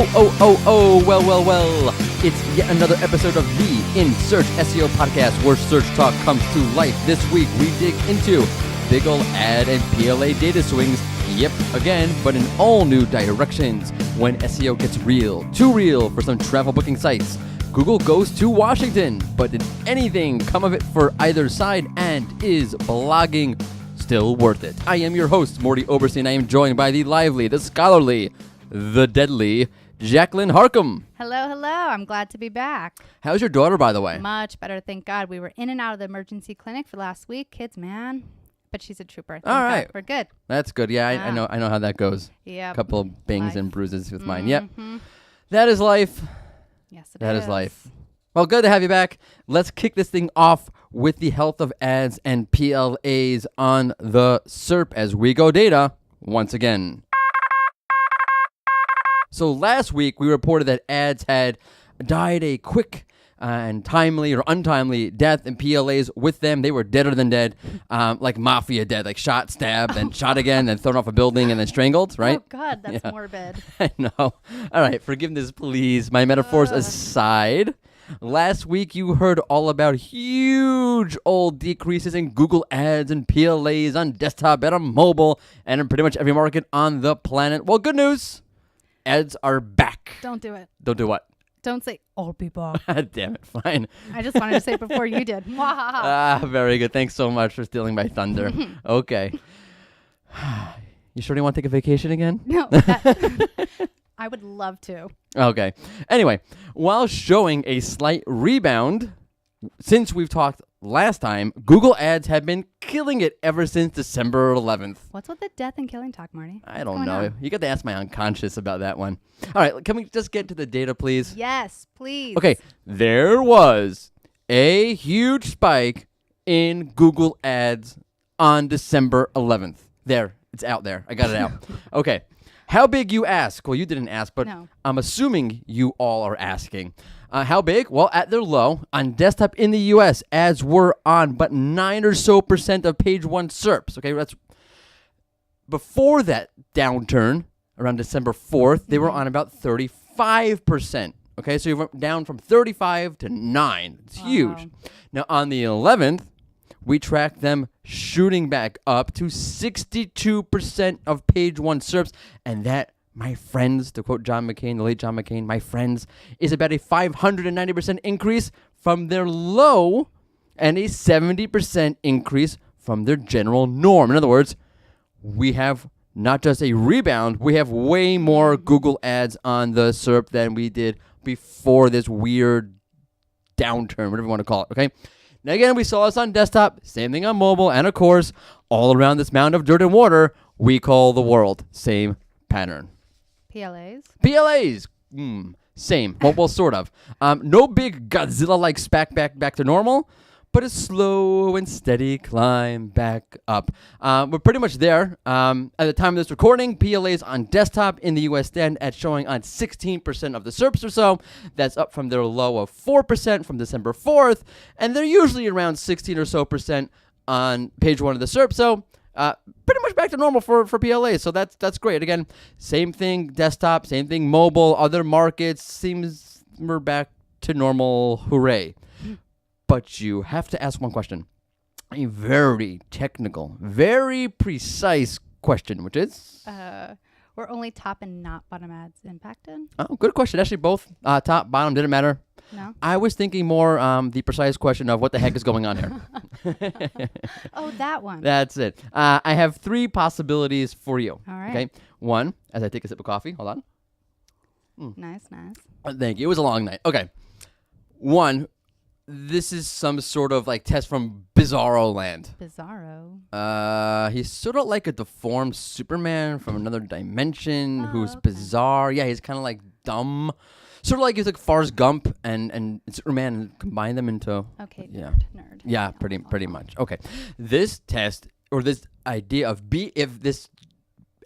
Well. It's yet another episode of the In Search SEO Podcast, where search talk comes to life. This week, we dig into big ol' ad and PLA data swings. Yep, again, but in all new directions. When SEO gets real, too real for some travel booking sites. Google goes to Washington, but did anything come of it for either side, and is blogging still worth it? I am your host, Mordy Oberstein. I am joined by the lively, the scholarly, the deadly Jacqlyn Harcum. Hello. I'm glad to be back. How's your daughter, by the way? Much better, thank God. We were in and out of the emergency clinic for last week. Kids, man. But she's a trooper. Thank All right. God. We're good. That's good. Yeah, I know how that goes. Yeah. A couple of bangs and bruises with mine. Yep. Mm-hmm. That is life. Yes, it is. That is life. Well, good to have you back. Let's kick this thing off with the health of ads and PLAs on the SERP as we go data once again. So last week, we reported that ads had died a quick and timely or untimely death, and PLAs with them, they were deader than dead, like mafia dead, like shot, stabbed, and shot again, then thrown off a building, and then strangled, right? Oh, God, that's morbid. I know. All right, forgiveness, please. My metaphors aside, last week you heard all about huge old decreases in Google ads and PLAs on desktop and on mobile and in pretty much every market on the planet. Well, good news. Ads are back. Don't do it. Don't do what? Don't say all people. Damn it, fine. I just wanted to say it before you did. Very good. Thanks so much for stealing my thunder. Okay. You sure you want to take a vacation again? No. I would love to. Okay. Anyway, while showing a slight rebound, since we've talked last time, Google ads have been killing it ever since December 11th. What's with the death and killing talk, Marty? I don't know. You got to ask my unconscious about that one. All right, can we just get to the data, please? Yes, please. Okay, there was a huge spike in Google ads on December 11th. There, it's out there. I got it out. Okay. How big, you ask? Well, you didn't ask, but no. I'm assuming you all are asking. How big? Well, at their low, on desktop in the U.S., ads were on but 9% or so of page one SERPs. Okay, that's before that downturn around December 4th, they were on about 35%. Okay, so you went down from 35 to 9. It's huge. Now, on the 11th, we tracked them shooting back up to 62% of page one SERPs, and that, my friends, to quote John McCain, the late John McCain, my friends, is about a 590% increase from their low and a 70% increase from their general norm. In other words, we have not just a rebound, we have way more Google ads on the SERP than we did before this weird downturn, whatever you want to call it, okay? Now, again, we saw this on desktop, same thing on mobile, and of course, all around this mound of dirt and water we call the world. Same pattern. PLAs? PLAs. Same. Well, sort of. No big Godzilla-like SPAC back to normal, but a slow and steady climb back up. We're pretty much there. At the time of this recording, PLAs on desktop in the U.S. stand at showing on 16% of the SERPs or so. That's up from their low of 4% from December 4th, and they're usually around 16% or so on page one of the SERP. So pretty much back to normal for PLAs, so that's great. Again, same thing desktop, same thing mobile, other markets, seems we're back to normal, hooray. But you have to ask one question, a very technical, very precise question, which is? Were only top and not bottom ads impacted? Oh, good question. Actually, both top, bottom, didn't matter. No? I was thinking more the precise question of what the heck is going on here. Oh, that one. That's it. I have three possibilities for you. All right. Okay. One, as I take a sip of coffee. Hold on. Nice. Thank you. It was a long night. Okay. One, this is some sort of like test from Bizarro land. Bizarro? He's sort of like a deformed Superman from another dimension who's bizarre. Yeah, he's kind of like dumb. Sort of like he's like Forrest Gump and Superman, and combine them into... Okay, yeah. nerd. Yeah, pretty much. Okay. This test, or this idea of if this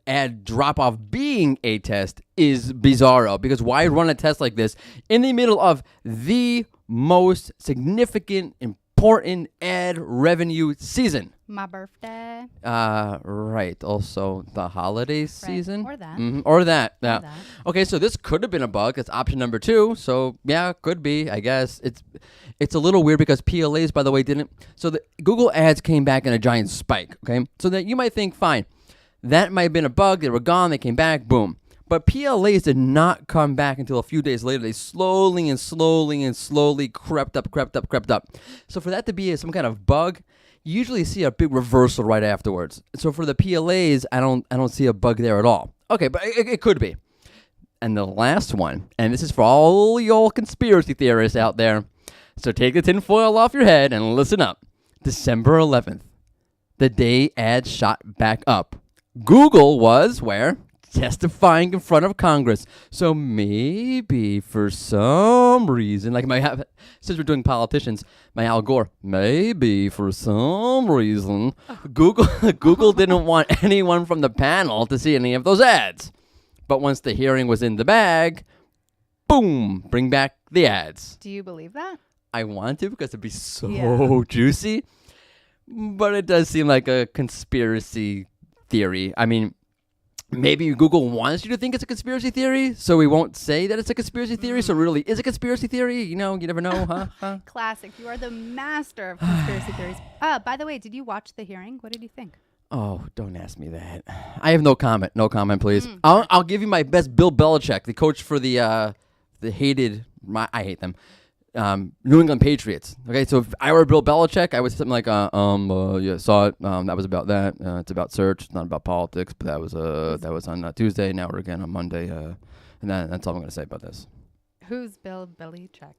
ad drop-off being a test is bizarro, because why run a test like this in the middle of the most significant, important important ad revenue season. My birthday. Right. Also the holiday season. Or that. Or that. Yeah. Or that. Okay, so this could have been a bug. That's option number 2. So yeah, could be. I guess it's a little weird because PLAs, by the way, didn't. So the Google Ads came back in a giant spike. Okay, so that you might think, fine, that might have been a bug. They were gone. They came back. Boom. But PLAs did not come back until a few days later. They slowly crept up. So for that to be some kind of bug, you usually see a big reversal right afterwards. So for the PLAs, I don't see a bug there at all. Okay, but it could be. And the last one, and this is for all y'all conspiracy theorists out there, so take the tinfoil off your head and listen up. December 11th, the day ads shot back up. Google was where? Testifying in front of Congress. So maybe for some reason, like since we're doing politicians, my Al Gore, maybe for some reason, Google didn't want anyone from the panel to see any of those ads. But once the hearing was in the bag, boom, bring back the ads. Do you believe that? I want to because it'd be so juicy. But it does seem like a conspiracy theory. I mean, maybe Google wants you to think it's a conspiracy theory, so we won't say that it's a conspiracy theory. So really, is it a conspiracy theory? You know, you never know, huh? Classic. You are the master of conspiracy theories. By the way, did you watch the hearing? What did you think? Oh, don't ask me that. I have no comment. No comment, please. I'll give you my best. Bill Belichick, the coach for the hated. I hate them. New England Patriots. Okay, so if I were Bill Belichick, I would say something like, yeah, saw it. That was about that. It's about search. It's not about politics. But that was on Tuesday. Now we're again on Monday. And that's all I'm gonna say about this. Who's Bill Belichick?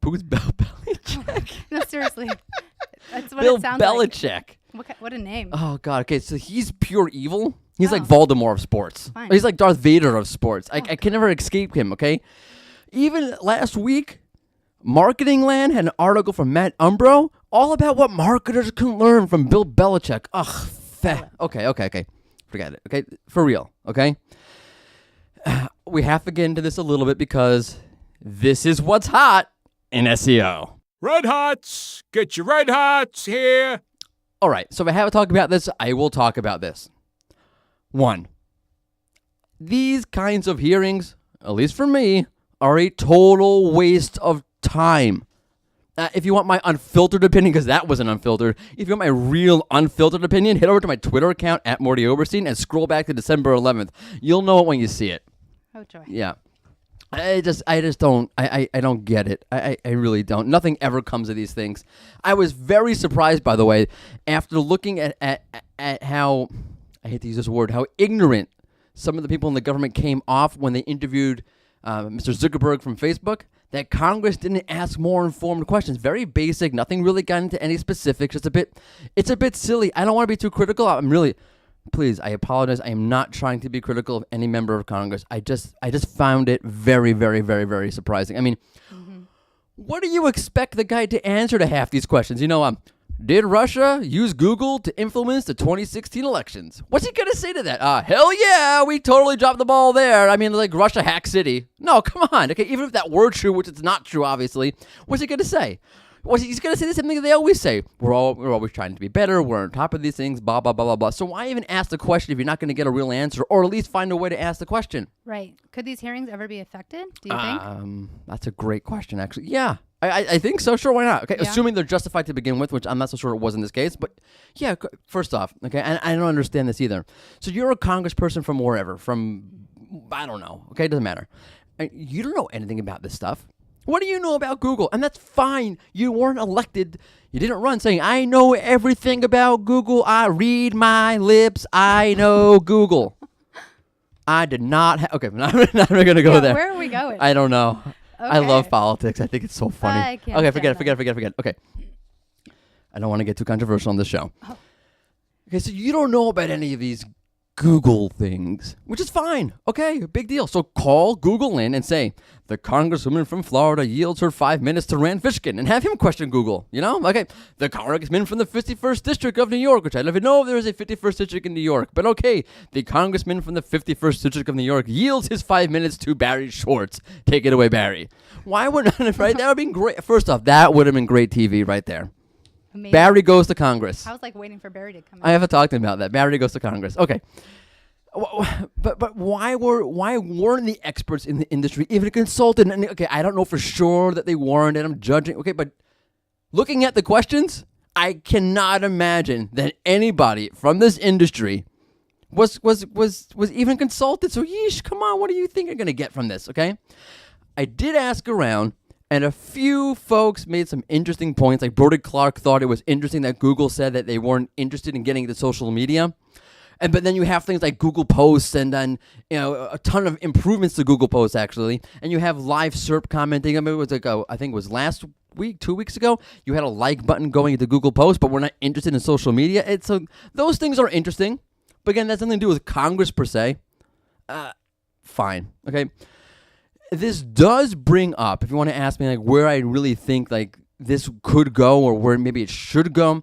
Who's Bill Belichick? No, seriously. That's what Bill it sounds Belichick. like. What a name. Oh God. Okay, so he's pure evil. He's like Voldemort of sports. Fine. He's like Darth Vader of sports. I can never escape him. Okay. Even last week, Marketing Land had an article from Matt Umbro all about what marketers can learn from Bill Belichick. Okay. Forget it. Okay, for real. Okay. We have to get into this a little bit because this is what's hot in SEO. Red Hots! Get your Red Hots here! All right, so if I have to talk about this, I will talk about this. 1, these kinds of hearings, at least for me, are a total waste of time. If you want my unfiltered opinion, because that wasn't unfiltered, if you want my real unfiltered opinion, head over to my Twitter account at Mordy Oberstein and scroll back to December 11th. You'll know it when you see it. Oh, joy. Yeah. I just don't get it. I really don't. Nothing ever comes of these things. I was very surprised, by the way, after looking at how, I hate to use this word, how ignorant some of the people in the government came off when they interviewed Mr. Zuckerberg from Facebook, that Congress didn't ask more informed questions. Very basic. Nothing really got into any specifics. It's a bit silly. I don't want to be too critical. Please, I apologize. I am not trying to be critical of any member of Congress. I just found it very, very, very, very surprising. I mean, what do you expect the guy to answer to half these questions? You know, did Russia use Google to influence the 2016 elections? What's he going to say to that? Hell yeah, we totally dropped the ball there. I mean, like Russia hack city. No, come on. Okay, even if that were true, which it's not true, obviously, what's he going to say? He's going to say the same thing that they always say. We're always trying to be better. We're on top of these things, blah, blah, blah, blah, blah. So why even ask the question if you're not going to get a real answer, or at least find a way to ask the question? Right. Could these hearings ever be affected, do you think? That's a great question, actually. Yeah, I think so. Sure, why not? Okay, Yeah. assuming they're justified to begin with, which I'm not so sure it was in this case. But yeah, first off, okay, and I don't understand this either. So you're a congressperson from wherever, I don't know, okay, it doesn't matter. You don't know anything about this stuff. What do you know about Google? And that's fine. You weren't elected. You didn't run saying, I know everything about Google. I read my lips. I know Google. I did not. Okay, I'm not going to go there. Where are we going? I don't know. Okay. I love politics. I think it's so funny. I can't Okay, stand forget it. Okay. I don't want to get too controversial on this show. Okay, so you don't know about any of these Google things, which is fine. Okay, big deal. So call Google in and say, the congresswoman from Florida yields her 5 minutes to Rand Fishkin, and have him question Google, you know? Okay, the congressman from the 51st District of New York, which I don't even know if there is a 51st District in New York, but okay, the congressman from the 51st District of New York yields his 5 minutes to Barry Schwartz. Take it away, Barry. Why would not, right? That would have been great. First off, that would have been great TV right there. Amazing. Barry goes to Congress. I was like waiting for Barry to come in. I haven't talked to him about that. Barry goes to Congress. Okay. But why weren't the experts in the industry even consulted? And okay, I don't know for sure that they weren't, and I'm judging. Okay, but looking at the questions, I cannot imagine that anybody from this industry was even consulted. So yeesh, come on, what do you think you're gonna get from this? Okay, I did ask around, and a few folks made some interesting points. Like Brody Clark thought it was interesting that Google said that they weren't interested in getting into social media. But then you have things like Google Posts and then, a ton of improvements to Google Posts, actually. And you have live SERP commenting. I mean, it was like, I think it was last week, 2 weeks ago, you had a like button going into Google Posts, but we're not interested in social media. Those things are interesting. But again, that's nothing to do with Congress per se. Fine. Okay. This does bring up, if you want to ask me like where I really think like this could go or where maybe it should go,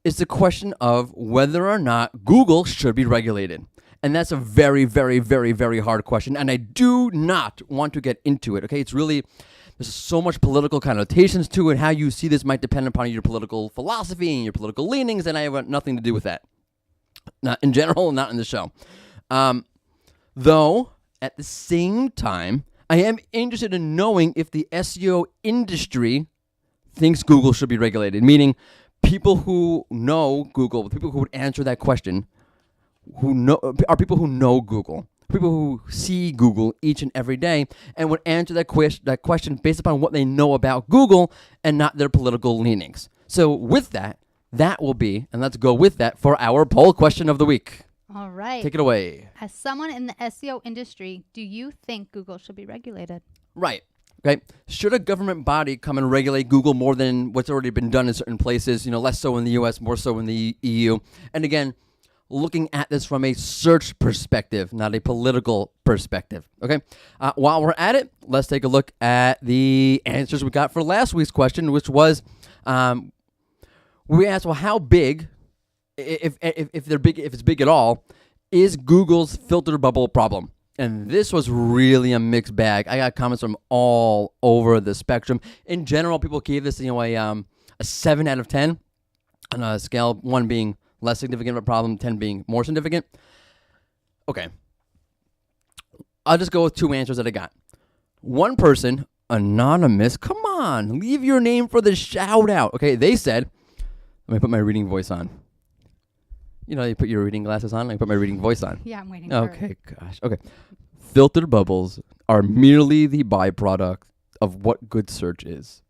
is the question of whether or not Google should be regulated. And that's a very, very, very, very hard question. And I do not want to get into it. Okay, it's really, there's so much political connotations to it. How you see this might depend upon your political philosophy and your political leanings, and I have nothing to do with that. Not in general, not in the show. Though, at the same time, I am interested in knowing if the SEO industry thinks Google should be regulated, meaning people who know Google, people who would answer that question, are people who know Google, people who see Google each and every day, and would answer that question based upon what they know about Google and not their political leanings. So with that will be, and let's go with that for our poll question of the week. All right. Take it away. As someone in the SEO industry, do you think Google should be regulated? Right. Okay. Should a government body come and regulate Google more than what's already been done in certain places? Less so in the U.S., more so in the EU. And again, looking at this from a search perspective, not a political perspective. Okay. While we're at it, let's take a look at the answers we got for last week's question, which was, we asked, well, how big, if it's big at all, is Google's filter bubble problem? And this was really a mixed bag. I got comments from all over the spectrum. In general, people gave this, a 7 out of 10 on a scale, 1 being less significant of a problem, 10 being more significant. Okay. I'll just go with 2 answers that I got. One person, anonymous, come on, leave your name for the shout out. Okay, they said, let me put my reading voice on. You put your reading glasses on, I put my reading voice on. Yeah, I'm waiting Okay, gosh. Okay. Filtered bubbles are merely the byproduct of what good search is.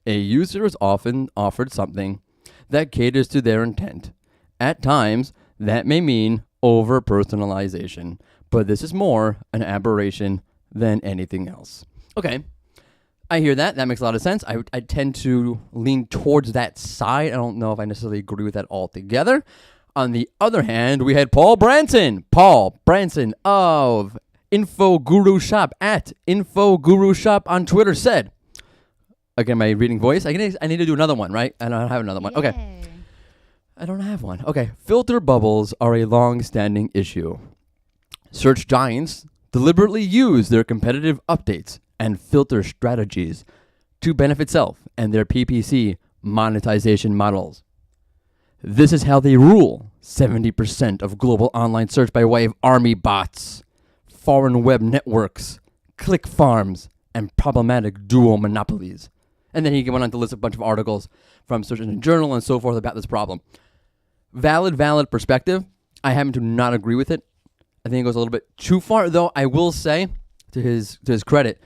A user is often offered something that caters to their intent. At times, that may mean over-personalization, but this is more an aberration than anything else. Okay. I hear that. That makes a lot of sense. I tend to lean towards that side. I don't know if I necessarily agree with that altogether. On the other hand, we had Paul Branson of Info Guru Shop at Info Guru Shop on Twitter said, again, my reading voice, I need to do another one, right? I don't have another one. Okay. I don't have one. Okay. Filter bubbles are a long-standing issue. Search giants deliberately use their competitive updates and filter strategies to benefit self and their PPC monetization models. This is how they rule 70% of global online search by way of army bots, foreign web networks, click farms, and problematic dual monopolies. And then he went on to list a bunch of articles from Search Engine Journal and so forth about this problem. Valid perspective. I happen to not agree with it. I think it goes a little bit too far, though I will say, to his credit,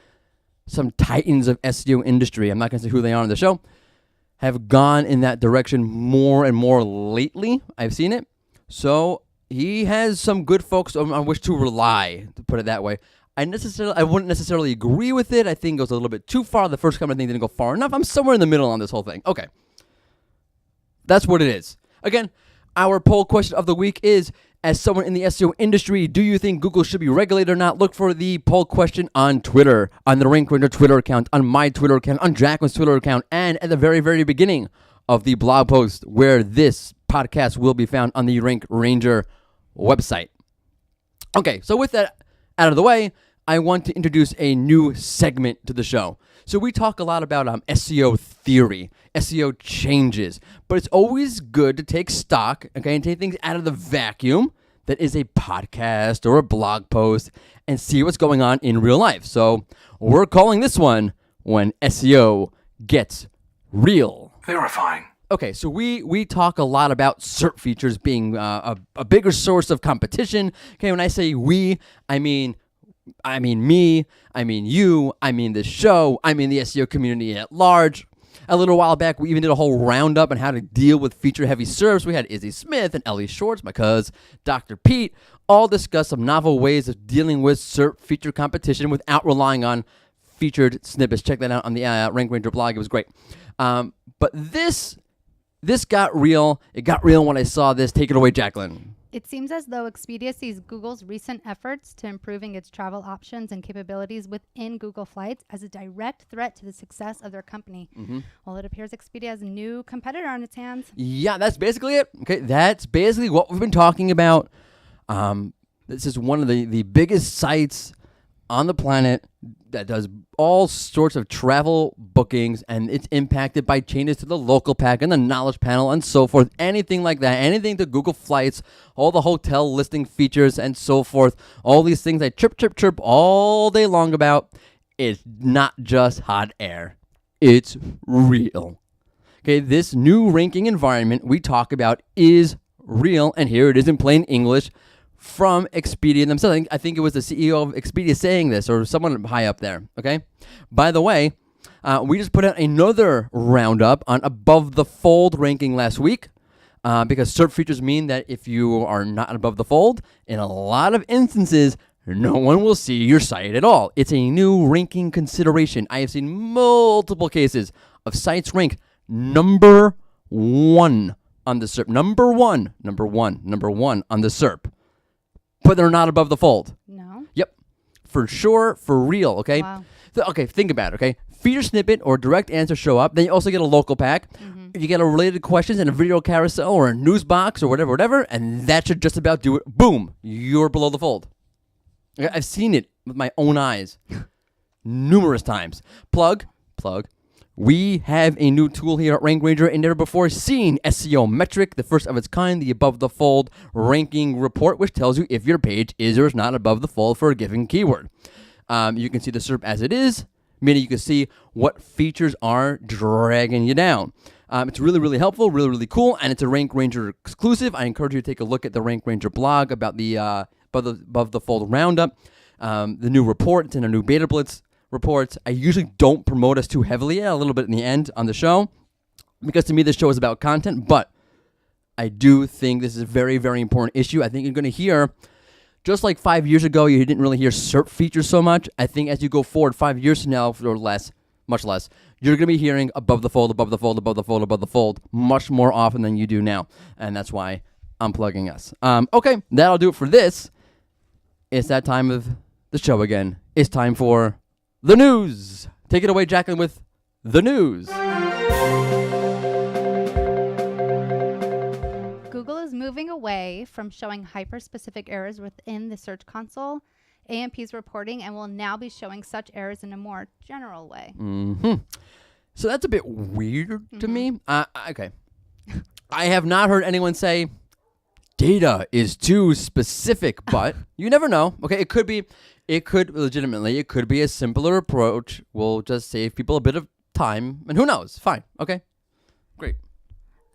some titans of SEO industry, I'm not going to say who they are on the show, have gone in that direction more and more lately. I've seen it. So he has some good folks on which to rely, to put it that way. I wouldn't necessarily agree with it. I think it goes a little bit too far. The first comment I think didn't go far enough. I'm somewhere in the middle on this whole thing. Okay. That's what it is. Again, our poll question of the week is, as someone in the SEO industry, do you think Google should be regulated or not? Look for the poll question on Twitter, on the Rank Ranger Twitter account, on my Twitter account, on Jacqlyn's Twitter account, and at the very, very beginning of the blog post where this podcast will be found on the Rank Ranger website. Okay, so with that out of the way, I want to introduce a new segment to the show. So we talk a lot about SEO theory, SEO changes, but it's always good to take stock, okay, and take things out of the vacuum that is a podcast or a blog post and see what's going on in real life. So we're calling this one When SEO Gets Real. Verifying. Okay, so we talk a lot about SERP features being a bigger source of competition. Okay, when I say we, I mean me, I mean you, I mean this show, I mean the SEO community at large. A little while back, we even did a whole roundup on how to deal with feature-heavy SERPs. We had Izzy Smith and Ellie Schwartz, my cuz, Dr. Pete, all discuss some novel ways of dealing with SERP feature competition without relying on featured snippets. Check that out on the Rank Ranger blog. It was great. But this got real. It got real when I saw this. Take it away, Jacqlyn. It seems as though Expedia sees Google's recent efforts to improving its travel options and capabilities within Google Flights as a direct threat to the success of their company. Well, it appears Expedia has a new competitor on its hands. Yeah, that's basically it. Okay, that's basically what we've been talking about. This is one of the biggest sites on the planet that does all sorts of travel bookings, and it's impacted by changes to the local pack and the knowledge panel and so forth. Anything like that, anything to Google Flights, all the hotel listing features and so forth, all these things I chirp all day long about. It's not just hot air. It's real. Okay, this new ranking environment we talk about is real, and here it is in plain English from Expedia themselves. I think it was the CEO of Expedia saying this, or someone high up there, okay? By the way, we just put out another roundup on above the fold ranking last week, because SERP features mean that if you are not above the fold, in a lot of instances, no one will see your site at all. It's a new ranking consideration. I have seen multiple cases of sites ranked number one on the SERP. Number one on the SERP. But they're not above the fold. No? Yep. For sure, for real, okay? Wow. Okay, think about it, okay? Feature snippet or direct answer show up. Then you also get a local pack. If you get a related questions and a video carousel or a news box or whatever, and that should just about do it. Boom, you're below the fold. Okay, I've seen it with my own eyes numerous times. Plug. We have a new tool here at Rank Ranger, a never before seen SEO metric, the first of its kind, the above the fold ranking report, which tells you if your page is or is not above the fold for a given keyword. You can see the SERP as it is, meaning you can see what features are dragging you down. It's really, really helpful, really, really cool, and it's a Rank Ranger exclusive. I encourage you to take a look at the Rank Ranger blog about the above the fold roundup, the new report. It's in a new Beta Blitz reports. I usually don't promote us too heavily, a little bit in the end on the show, because to me this show is about content, but I do think this is a very, very important issue. I think you're going to hear, just like 5 years ago, you didn't really hear SERP features so much. I think as you go forward 5 years from now, or less, much less, you're going to be hearing above the fold, much more often than you do now, and that's why I'm plugging us. Okay, that'll do it for this. It's that time of the show again. It's time for the news. Take it away, Jacqlyn, with the news. Google is moving away from showing hyper-specific errors within the Search Console, AMP's reporting, and will now be showing such errors in a more general way. So that's a bit weird to me. Okay. I have not heard anyone say data is too specific, but you never know. Okay, it could be a simpler approach. We'll just save people a bit of time, and who knows? Fine. Okay. Great.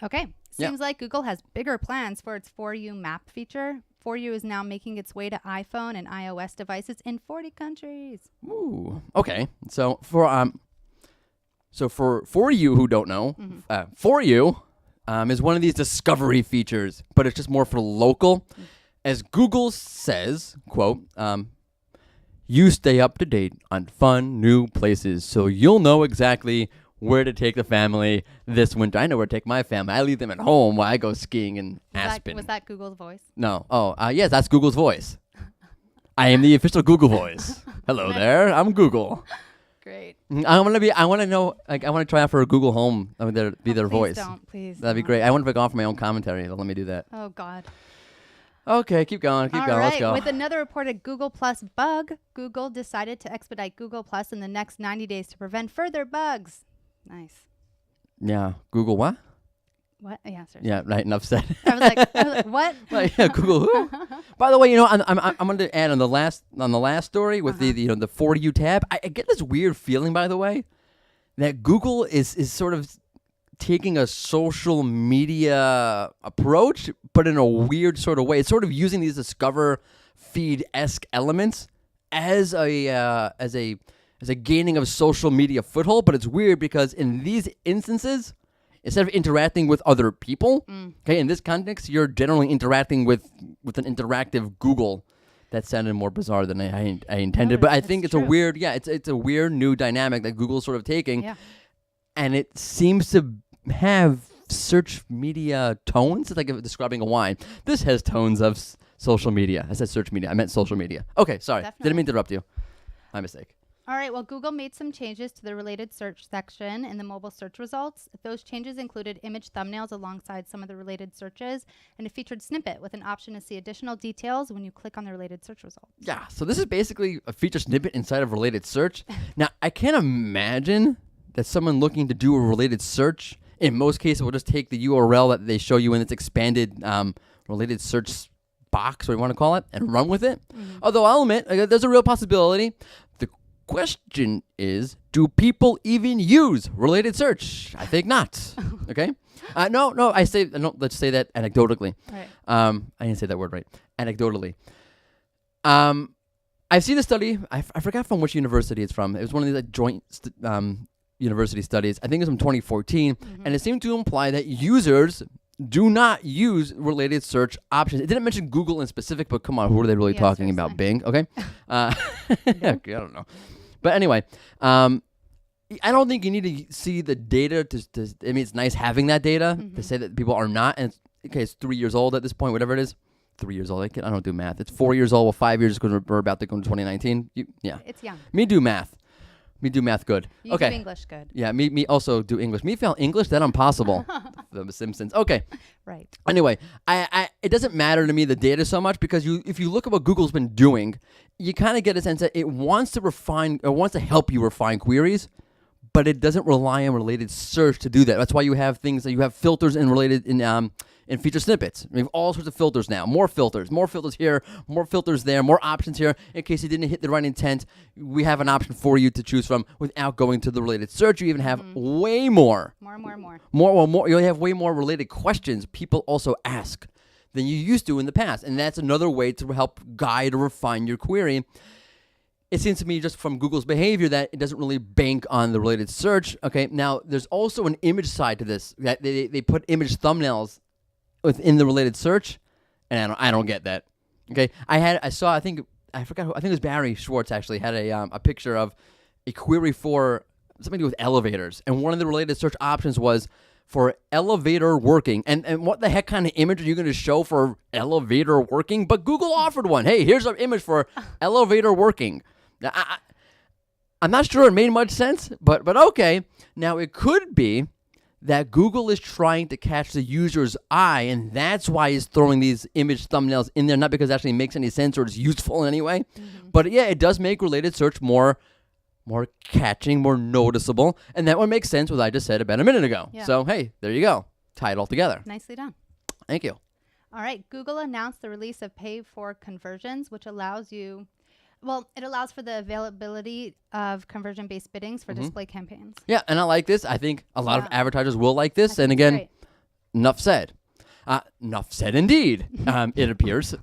Okay. Seems like Google has bigger plans for its For You map feature. For You is now making its way to iPhone and iOS devices in 40 countries. Ooh. Okay. So for you who don't know, For You is one of these discovery features, but it's just more for local. As Google says, quote, you stay up to date on fun new places, so you'll know exactly where to take the family this winter. I know where to take my family. I leave them at home while I go skiing in Aspen. Was that Google's voice? No. Oh, yes, that's Google's voice. I am the official Google voice. Hello there. I'm Google. Great. I want to try out for a Google Home. I mean, their please voice. Don't, please. That'd be great. I want to pick off my own commentary. Let me do that. Oh God. Okay, keep going. Keep All going. Let's right. go. With another reported Google Plus bug, Google decided to expedite Google Plus in the next 90 days to prevent further bugs. Nice. Yeah. Google what? What? Yeah, seriously. Yeah, right. Enough said. I was like, what? Like, yeah, Google who? By the way, I'm going to add on the last story with the For You tab. I get this weird feeling, by the way, that Google is sort of taking a social media approach, but in a weird sort of way. It's sort of using these Discover feed-esque elements as a gaining of social media foothold. But it's weird because in these instances, instead of interacting with other people, okay, in this context, you're generally interacting with an interactive Google. That sounded more bizarre than I intended, but I think it's a weird, it's a weird new dynamic that Google's sort of taking, and it seems to have search media tones. It's like describing a wine. This has tones of social media. I said search media. I meant social media. Okay, sorry. Definitely. Didn't mean to interrupt you. My mistake. All right. Well, Google made some changes to the related search section in the mobile search results. Those changes included image thumbnails alongside some of the related searches, and a featured snippet with an option to see additional details when you click on the related search results. Yeah, so this is basically a feature snippet inside of related search. Now, I can't imagine that someone looking to do a related search, in most cases, will just take the URL that they show you in its expanded related search box, or you want to call it, and run with it. Although I'll admit, there's a real possibility. The question is, do people even use related search? I think not. Okay? No, let's say that anecdotally. Right. I didn't say that word right. Anecdotally. I've seen a study. I forgot from which university it's from. It was one of these joint university studies. I think it was from 2014, and it seemed to imply that users do not use related search options. It didn't mention Google in specific, but come on, who are they really talking about? Bing, okay? Okay, I don't know. But anyway, I don't think you need to see the data I mean, it's nice having that data to say that people are not. And it's 3 years old at this point, whatever it is. 3 years old. I don't do math. It's 4 years old. Well, 5 years because we're about to go into 2019. Yeah. It's young. Me do math. Me do math good. You okay. do English good. Yeah, me also do English. Me fail English, that impossible. The Simpsons. Okay. Right. Anyway, it doesn't matter to me the data so much because if you look at what Google's been doing, you kind of get a sense that it wants to help you refine queries, but it doesn't rely on related search to do that. That's why you have things that you have filters in feature snippets. We have all sorts of filters now. More filters here, more filters there, more options here. In case you didn't hit the right intent, we have an option for you to choose from without going to the related search. You even have way more. More. You have way more related questions people also ask than you used to in the past. And that's another way to help guide or refine your query. It seems to me just from Google's behavior that it doesn't really bank on the related search. Okay, now there's also an image side to this. That they put image thumbnails within the related search, and I don't get that. Okay, I think it was Barry Schwartz actually had a picture of a query for something to do with elevators, and one of the related search options was for elevator working. And what the heck kind of image are you going to show for elevator working? But Google offered one. Hey, here's our image for elevator working. Now, I'm not sure it made much sense, but okay. Now, it could be that Google is trying to catch the user's eye, and that's why it's throwing these image thumbnails in there, not because it actually makes any sense or it's useful in any way. But yeah, it does make related search more catching, more noticeable, and that would make sense with what I just said about a minute ago. Yeah. So, hey, there you go. Tie it all together. Nicely done. Thank you. All right. Google announced the release of Pay for Conversions, which allows for the availability of conversion-based biddings for display campaigns. Yeah, and I like this. I think a lot of advertisers will like this. And again, enough said. Enough said indeed, it appears.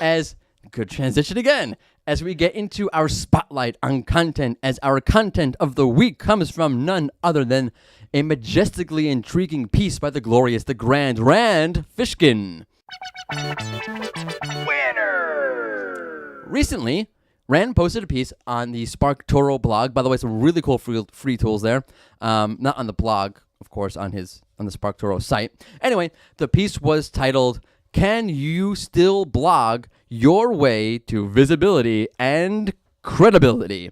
As good transition again. As we get into our spotlight on content, as our content of the week comes from none other than a majestically intriguing piece by the glorious, the grand Rand Fishkin. Winner! Recently, Rand posted a piece on the SparkToro blog. By the way, some really cool free tools there. Not on the blog, of course, on the SparkToro site. Anyway, the piece was titled, "Can You Still Blog Your Way to Visibility and Credibility?"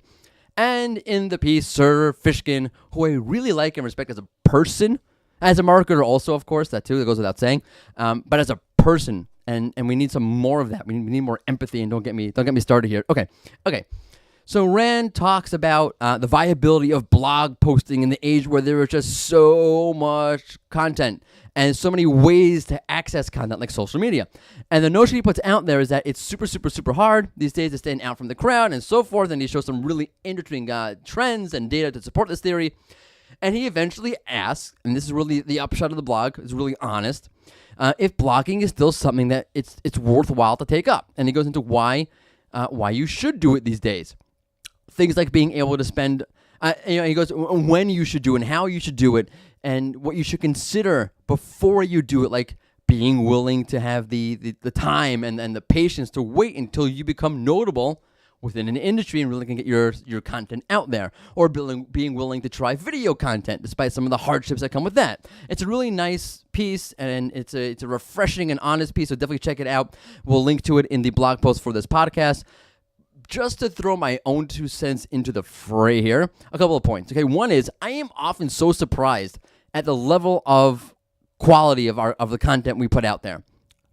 And in the piece, Sir Fishkin, who I really like and respect as a person, as a marketer also, of course, that too, that goes without saying, but as a person, And we need some more of that. We need more empathy, and don't get me started here. Okay. So Rand talks about the viability of blog posting in the age where there is just so much content and so many ways to access content like social media. And the notion he puts out there is that it's super, super, super hard these days to stand out from the crowd and so forth. And he shows some really interesting trends and data to support this theory. And he eventually asks, and this is really the upshot of the blog, is really honest, if blogging is still something that it's worthwhile to take up. And he goes into why you should do it these days. Things like being able to spend, he goes when you should do it and how you should do it and what you should consider before you do it, like being willing to have the time and the patience to wait until you become notable within an industry and really can get your content out there, or being willing to try video content despite some of the hardships that come with that. It's a really nice piece, and it's a refreshing and honest piece, so definitely check it out. We'll link to it in the blog post for this podcast. Just to throw my own 2 cents into the fray here, a couple of points. Okay, one is I am often so surprised at the level of quality of the content we put out there,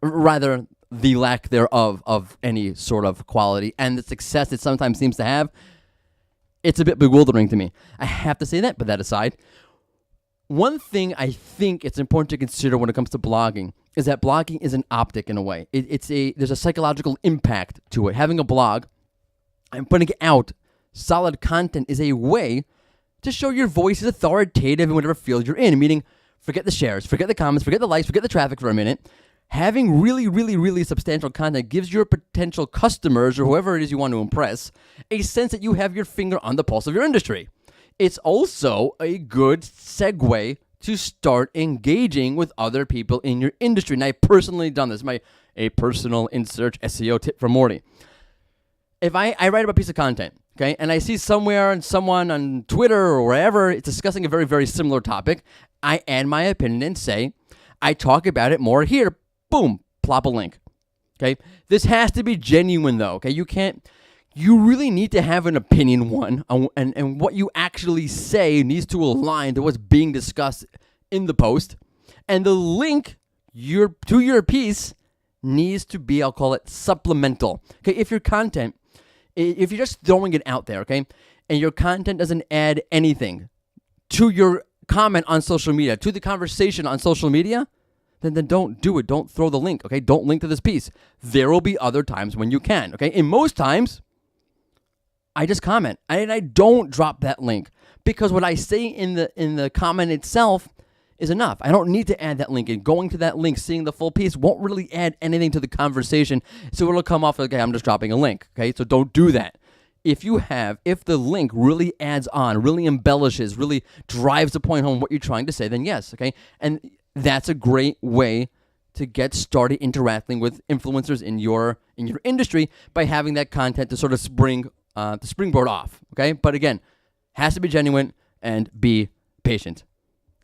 rather the lack thereof of any sort of quality and the success it sometimes seems to have. It's a bit bewildering to me. I have to say that, but that aside, one thing I think it's important to consider when it comes to blogging is that blogging is an optic in a way. There's a psychological impact to it. Having a blog and putting out solid content is a way to show your voice is authoritative in whatever field you're in, meaning forget the shares, forget the comments, forget the likes, forget the traffic for a minute. Having really, really, really substantial content gives your potential customers or whoever it is you want to impress a sense that you have your finger on the pulse of your industry. It's also a good segue to start engaging with other people in your industry. And I've personally done this. A personal In Search SEO tip from Mordy. If I write up a piece of content, okay, and I see somewhere and someone on Twitter or wherever it's discussing a very, very similar topic, I add my opinion and say, I talk about it more here. Boom, plop a link. Okay, this has to be genuine though. Okay, you really need to have an opinion, one, and what you actually say needs to align to what's being discussed in the post, and the link to your piece needs to be, I'll call it supplemental. Okay, if you're just throwing it out there, okay, and your content doesn't add anything to your comment on social media, to the conversation on social media, then don't do it. Don't throw the link, okay? Don't link to this piece. There will be other times when you can, okay? And most times, I just comment, and I don't drop that link because what I say in the comment itself is enough. I don't need to add that link, and going to that link, seeing the full piece won't really add anything to the conversation, so it'll come off like, okay, I'm just dropping a link, okay? So don't do that. If the link really adds on, really embellishes, really drives the point home what you're trying to say, then yes, okay? And that's a great way to get started interacting with influencers in your industry by having that content to sort of springboard off, okay? But again, has to be genuine and be patient.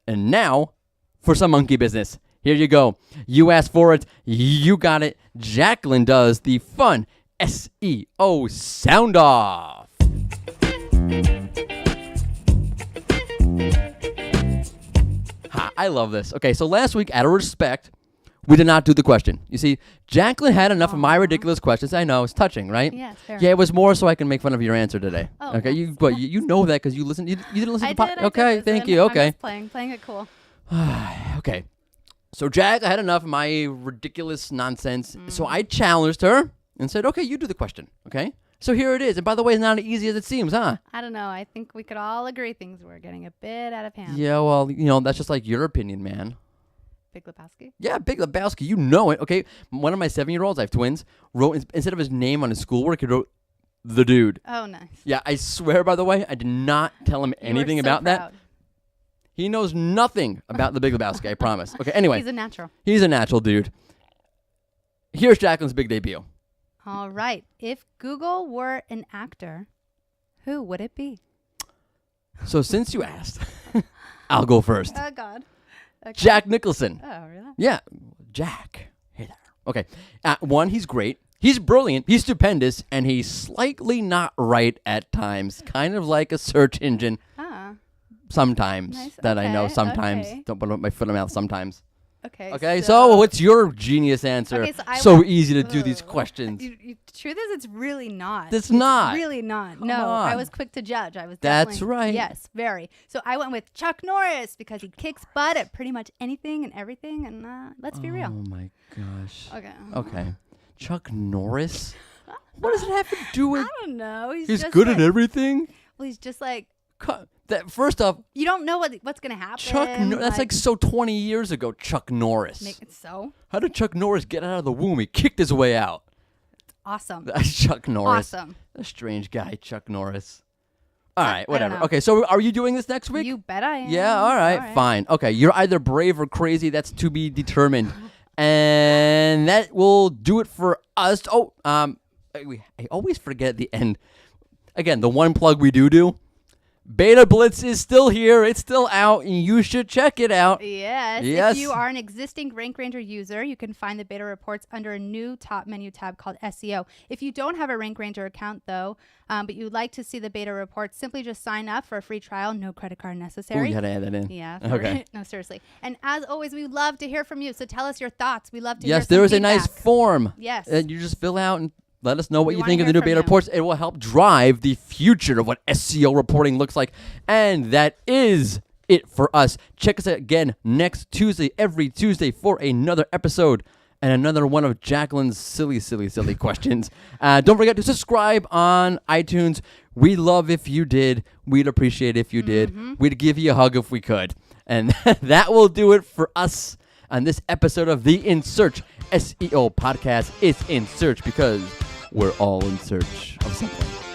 And now for some monkey business. Here you go. You asked for it. You got it. Jacqlyn does the fun SEO sound off. I love this. Okay, so last week, out of respect, we did not do the question. You see, Jacqlyn had enough of my ridiculous questions. I know, it's touching, right? Yeah, fair. Yeah, it was more so I can make fun of your answer today. Oh, okay, nice. you know that because you listened. You didn't listen to the podcast. Okay, I did thank listen. you. Okay. I'm just playing it cool. Okay, so Jack, I had enough of my ridiculous nonsense. So I challenged her and said, okay, you do the question. Okay. So here it is. And by the way, it's not as easy as it seems, huh? I don't know. I think we could all agree things were getting a bit out of hand. Yeah, well, that's just like your opinion, man. Big Lebowski? Yeah, Big Lebowski. You know it. Okay, one of my 7-year-olds, I have twins, wrote, instead of his name on his schoolwork, he wrote the dude. Oh, nice. Yeah, I swear, by the way, I did not tell him anything You were so about proud. that. He knows nothing about the Big Lebowski, I promise. Okay, anyway. He's a natural. He's a natural dude. Here's Jacqlyn's big debut. All right. If Google were an actor, who would it be? So since you asked, I'll go first. Oh, God. Okay. Jack Nicholson. Oh, really? Yeah, Jack. Hey there. Okay. One, he's great. He's brilliant. He's stupendous. And he's slightly not right at times. Kind of like a search engine. Ah. Sometimes. Nice. That I know Okay, sometimes. okay. Don't put my foot in my mouth sometimes. Okay, so what's your genius answer? Okay, so easy to do these questions. Truth is, it's really not. It's not. Really not. Come No, on. I was quick to judge. I was. That's right. Yes, very. So I went with Chuck Norris because he kicks butt at pretty much anything and everything. And let's be real. Oh my gosh. Okay. Chuck Norris. What does it have to do with? I don't know. He's just good like, at everything. Well, he's just like. First off, You don't know what's gonna happen. that's like so 20 years ago. Chuck Norris. Make it so How did Chuck Norris get out of the womb? He kicked his way out. awesome. That's Chuck Norris. Awesome. A strange guy, Chuck Norris. All right, I don't whatever. know. Okay, so are you doing this next week? You bet I am. Yeah, all right, fine. Okay, you're either brave or crazy. That's to be determined. And that will do it for us. Oh, I always forget at the end. Again, the one plug we do. Beta Blitz is still here. It's still out, and you should check it out. Yes. Yes. If you are an existing Rank Ranger user, you can find the beta reports under a new top menu tab called SEO. If you don't have a Rank Ranger account, though, but you'd like to see the beta reports, simply just sign up for a free trial. No credit card Oh, necessary. you had to add that in. Yeah. Okay. No, seriously. And as always, we love to hear from you. So tell us your thoughts. We love to hear Yes, some there is a feedback. nice form. Yes. And you just fill out and let us know what We you wanna think of the hear new from beta you. reports. It will help drive the future of what SEO reporting looks like. And that is it for us. Check us out again next Tuesday, every Tuesday, for another episode and another one of Jacquelyn's silly questions. Don't forget to subscribe on iTunes. We love if you did. We'd appreciate it if you did. We'd give you a hug if we could. And that will do it for us on this episode of the In Search SEO Podcast. It's In Search because we're all in search of something.